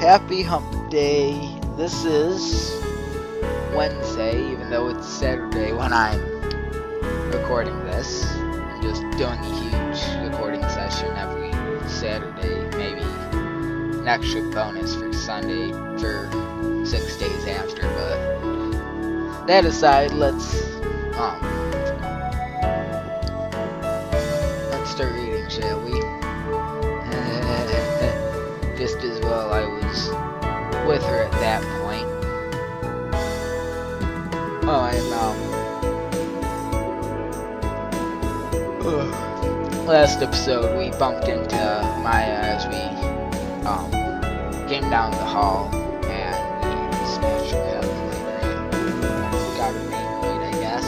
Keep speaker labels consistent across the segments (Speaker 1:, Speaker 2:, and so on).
Speaker 1: Happy Hump Day. This is Wednesday, even though it's Saturday when I'm recording this. I'm just doing a huge recording session every Saturday, maybe an extra bonus for Sunday for 6 days after, but that aside, let's start reading, shall we? Just as well I was with her at that point. Last episode we bumped into Maya as we came down the hall and we smashed her head later and got her name right, I guess.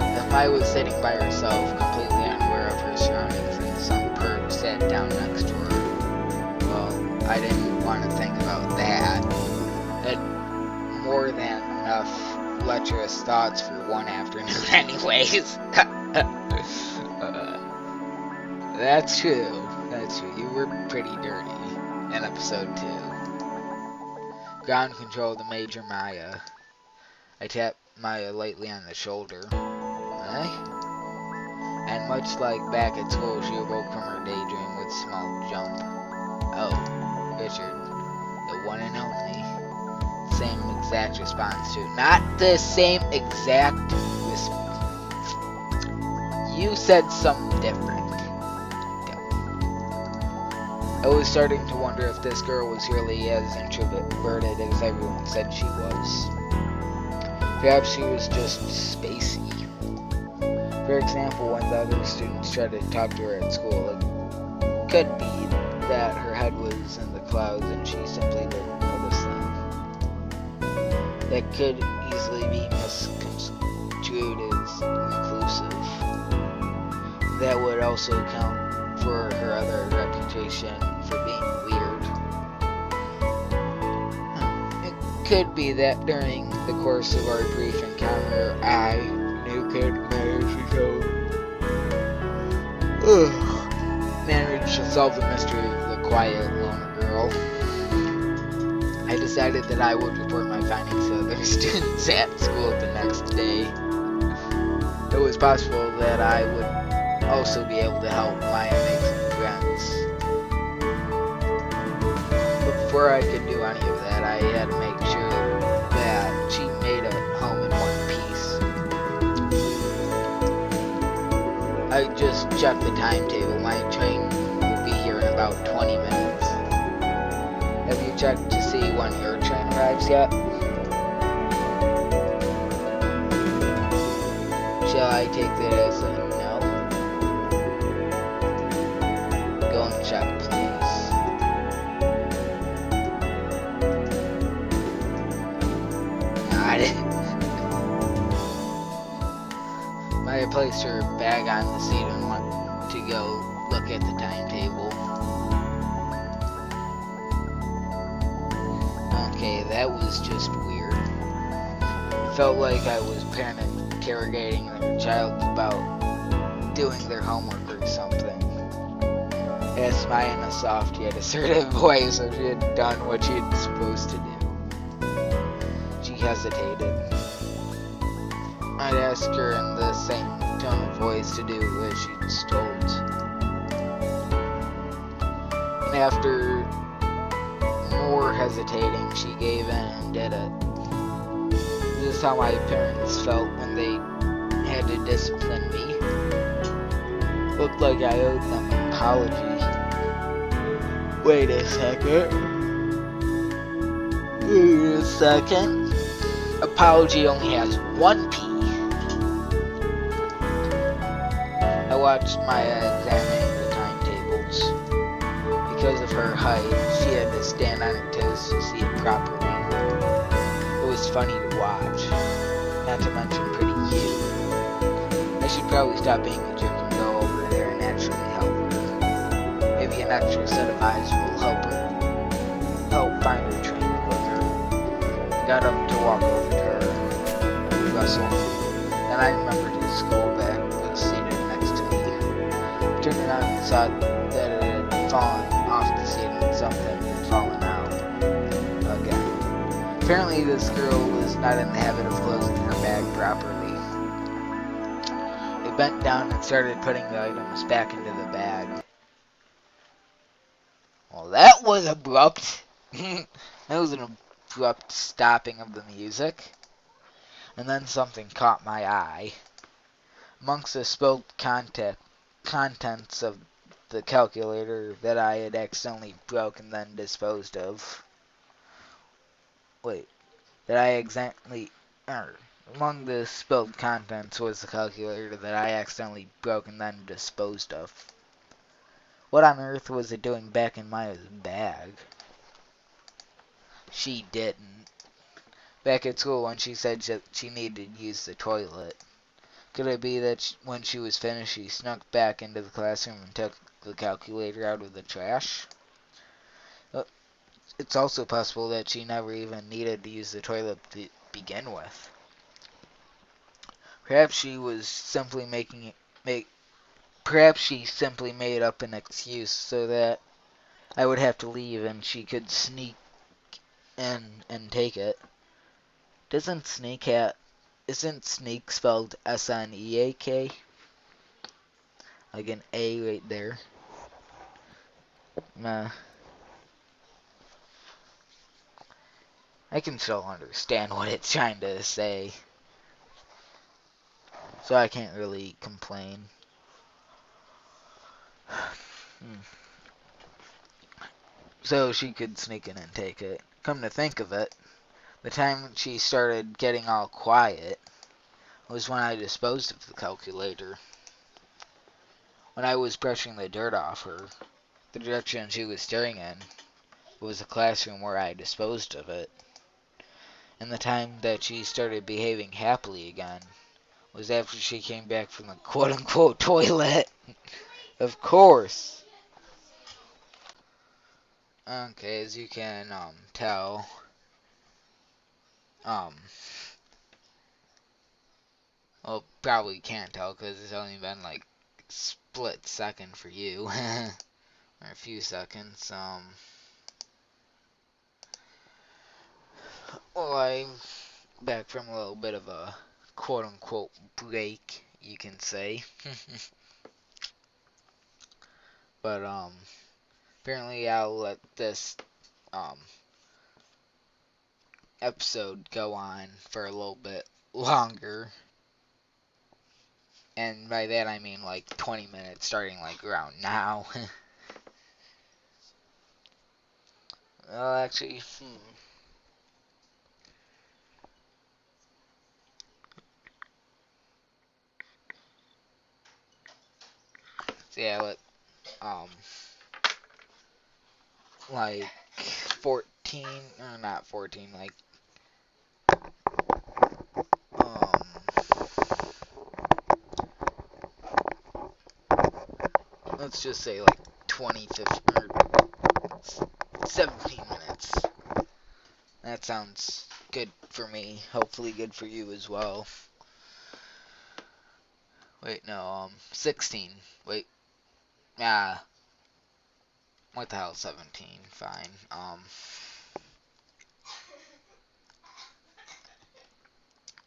Speaker 1: And Maya was sitting by herself, completely unaware of her surroundings, and some perv sat down next to her. Well, I didn't want to think about that. Had more than enough lecherous thoughts for one afternoon anyways. That's true. You were pretty dirty in episode 2. Ground control to Major Maya. I tapped Maya lightly on the shoulder. And much like back at school, she awoke from her daydream with a small jump. Oh, Richard, the one and only. Same exact response to, not the same exact response. You said something different. I was starting to wonder if this girl was really as introverted as everyone said she was. Perhaps she was just spacey. For example, when the other students tried to talk to her at school, it could be that her head was in the clouds and she simply didn't notice them. That could easily be misconstrued as reclusive. That would also count for her other reputation for being weird. It could be that during the course of our brief encounter, I managed to solve the mystery of the quiet loner girl. I decided that I would report my findings to other students at school the next day. It was possible that I would also be able to help Maya make some friends. But before I could do any of that, I had to make sure that she made it home in one piece. I just checked the timetable. My train will be here in about 20 minutes. Have you checked to see when your train arrives yet? Shall I take that as a no? Go and check, please. Got it. Maya placed her bag on the seat and went to go look at the timetable. Okay, that was just weird. It felt like I was parent interrogating their child about doing their homework or something. I asked Maya in a soft yet assertive voice if she had done what she was supposed to do. She hesitated. I'd ask her in the same tone of voice to do as she'd told. And after more hesitating, she gave in and did it. This is how my parents felt when they had to discipline me. Looked like I owed them an apology. Wait a second. Apology only has one P. I watched Maya examining the timetables. Because of her height, she had to stand on her toes to see it properly. It was funny to watch, not to mention pretty cute. I should probably stop being a jerk and go over there and actually help her. Maybe an extra set of eyes will help find her train quicker. I got up to walk over to her, rustled. Then I remembered his school bag was seated next to me. I turned around and saw that it had fallen off the seat and something had fallen out again. Apparently this girl was not in the habit of closing her bag properly. It bent down and started putting the items back into the bag. Well, that was abrupt. That was an abrupt stopping of the music. And then something caught my eye. Amongst the spilled contents of the calculator that I had accidentally broken then disposed of. Among the spilled contents was the calculator that I accidentally broke and then disposed of. What on earth was it doing back in Maya's bag? She didn't. Back at school when she said she needed to use the toilet. Could it be that when she was finished, she snuck back into the classroom and took the calculator out of the trash? It's also possible that she never even needed to use the toilet to begin with. Perhaps she was simply Perhaps she simply made up an excuse so that I would have to leave and she could sneak in and take it. Isn't sneak spelled S-N-E-A-K? Like an A right there. Nah. I can still understand what it's trying to say. So I can't really complain. So she could sneak in and take it. Come to think of it, the time she started getting all quiet was when I disposed of the calculator. When I was brushing the dirt off her, the direction she was staring in was the classroom where I disposed of it. And the time that she started behaving happily again was after she came back from the quote-unquote toilet. Of course. Okay, as you can tell, well, probably can't tell because it's only been like a split second for you, or a few seconds. Well, I'm back from a little bit of a quote-unquote break, you can say. But apparently I'll let this episode go on for a little bit longer. And by that I mean like 20 minutes, starting like around now. Well, actually, So yeah, like 14, or not 14, like, um, let's just say like 20, 15, or 17 minutes. That sounds good for me. Hopefully good for you as well. Wait, no, 16. Wait, what the hell, 17, fine.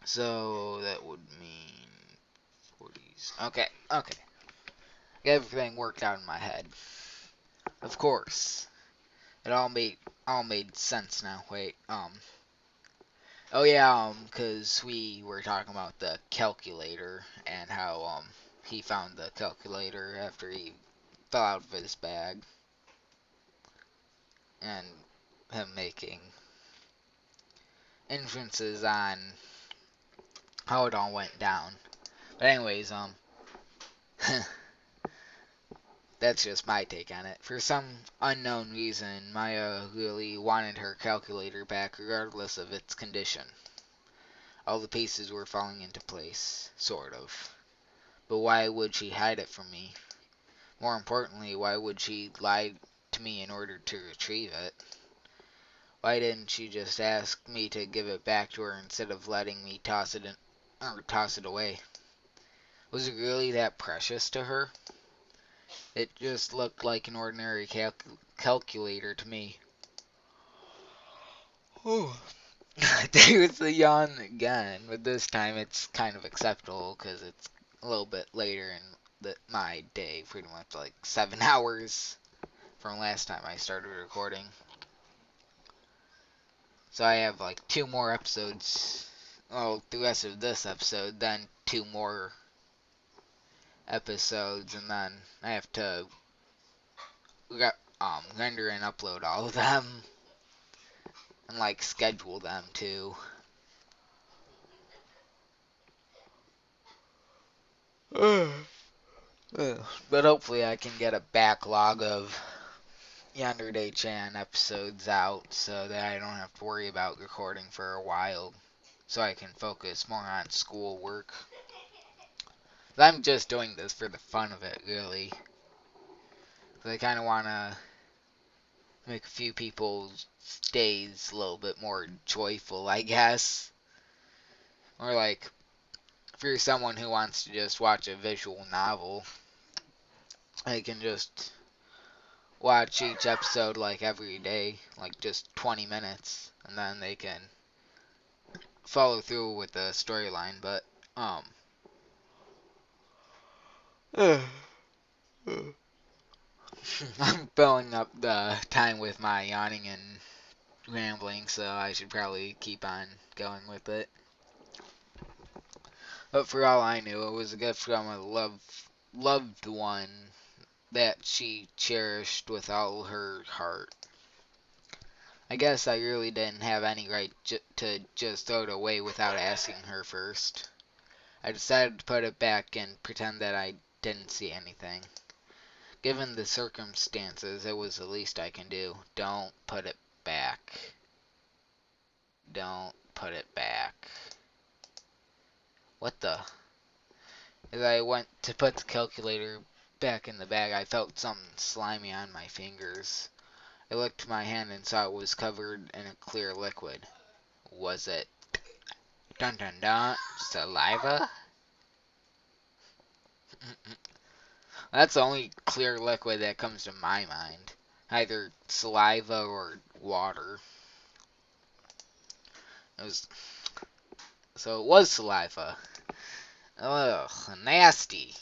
Speaker 1: So that would mean 40s. Okay. Got everything worked out in my head. Of course. It all made sense now. Wait, oh yeah, cause we were talking about the calculator and how, he found the calculator after he fell out of his bag. And him making inferences on how it all went down. But anyways, that's just my take on it. For some unknown reason, Maya really wanted her calculator back regardless of its condition. All the pieces were falling into place, sort of. But why would she hide it from me? More importantly, why would she lie to me in order to retrieve it? Why didn't she just ask me to give it back to her instead of letting me toss it away? Was it really that precious to her? It just looked like an ordinary calculator to me. Oh. There's the yawn again, but this time it's kind of acceptable because it's a little bit later in my day, pretty much like 7 hours from last time I started recording. So I have like 2 more episodes, well, the rest of this episode, then 2 more episodes, and then I have to render and upload all of them, and like schedule them too. But hopefully I can get a backlog of Yandere-chan episodes out so that I don't have to worry about recording for a while, so I can focus more on schoolwork. I'm just doing this for the fun of it, really. I kind of want to make a few people's days a little bit more joyful, I guess. Or like, if you're someone who wants to just watch a visual novel, I can just watch each episode like every day, like just 20 minutes, and then they can follow through with the storyline. But I'm filling up the time with my yawning and rambling, so I should probably keep on going with it. But for all I knew, it was a gift from a loved one that she cherished with all her heart. I guess I really didn't have any right to just throw it away without asking her first. I decided to put it back and pretend that I didn't see anything. Given the circumstances, it was the least I can do. Don't put it back. Don't put it back. What the? As I went to put the calculator back in the bag, I felt something slimy on my fingers. I looked to my hand and saw it was covered in a clear liquid. Was it, dun dun dun, saliva? That's the only clear liquid that comes to my mind. Either saliva or water. So it was saliva. Ugh, nasty.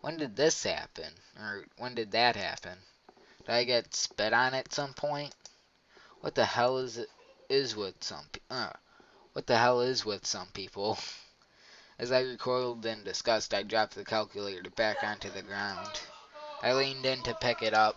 Speaker 1: When did this happen? Or when did that happen? Did I get spit on at some point? What the hell is with some what the hell is with some people? As I recoiled in disgust, I dropped the calculator back onto the ground. I leaned in to pick it up.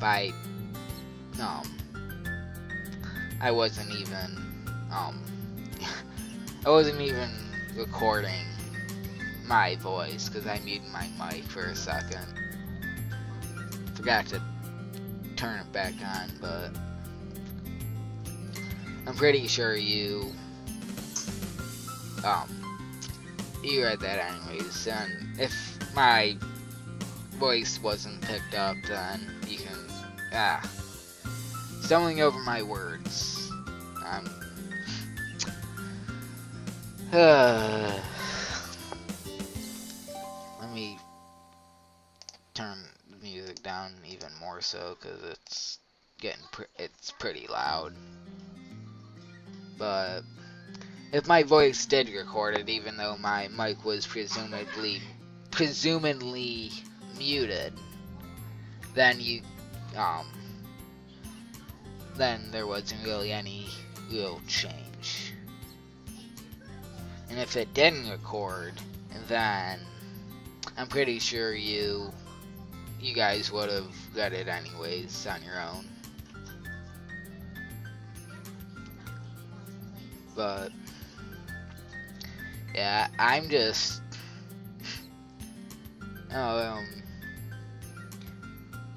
Speaker 1: by, I wasn't even recording my voice, because I muted my mic for a second. Forgot to turn it back on, but I'm pretty sure you read that anyways, and if my voice wasn't picked up, then you can, stumbling over my words. Let me turn the music down even more so, because it's pretty loud. But if my voice did record it, even though my mic was presumably muted, then then there wasn't really any real change. And if it didn't record, then I'm pretty sure you guys would have read it anyways on your own. But yeah, I'm just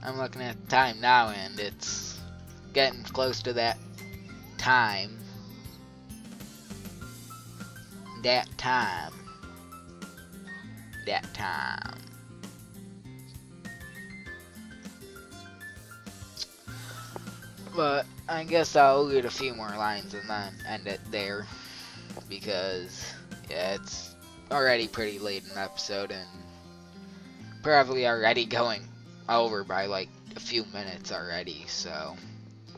Speaker 1: I'm looking at the time now, and it's getting close to that time. That time. But I guess I'll read a few more lines and then end it there, because yeah, it's already pretty late in the episode and probably already going over by like a few minutes already, so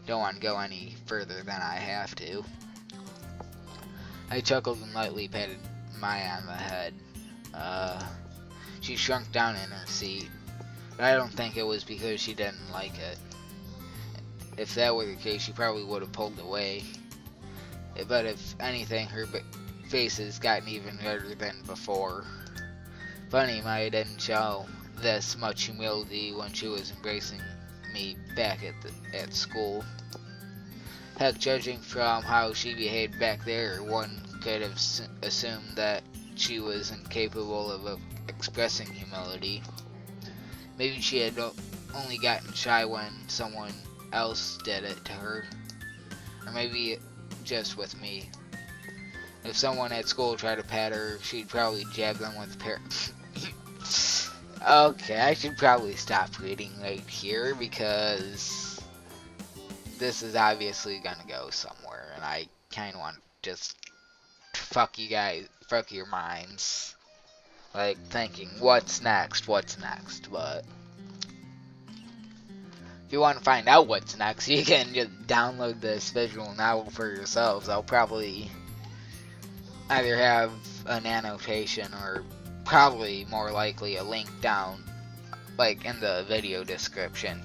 Speaker 1: don't want to go any further than I have to. I chuckled and lightly patted Maya on the head. She shrunk down in her seat, but I don't think it was because she didn't like it. If that were the case, she probably would have pulled away. But if anything, her face has gotten even redder than before. Funny, Maya didn't show this much humility when she was embracing me back at school. Heck, judging from how she behaved back there, one could have assumed that she was incapable of expressing humility. Maybe she had only gotten shy when someone else did it to her. Or maybe just with me. If someone at school tried to pat her, she'd probably jab them with a pair. Okay, I should probably stop reading right here, because this is obviously gonna go somewhere, and I kinda want to just fuck your minds. Like, thinking, what's next, but if you want to find out what's next, you can just download this visual novel for yourselves. I'll probably either have an annotation or probably more likely a link down, like in the video description,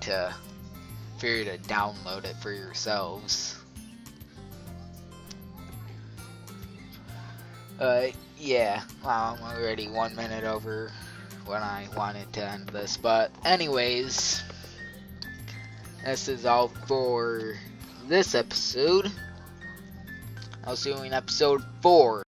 Speaker 1: for you to download it for yourselves. Yeah, well, I'm already 1 minute over when I wanted to end this, but anyways, this is all for this episode. I'll see you in episode 4.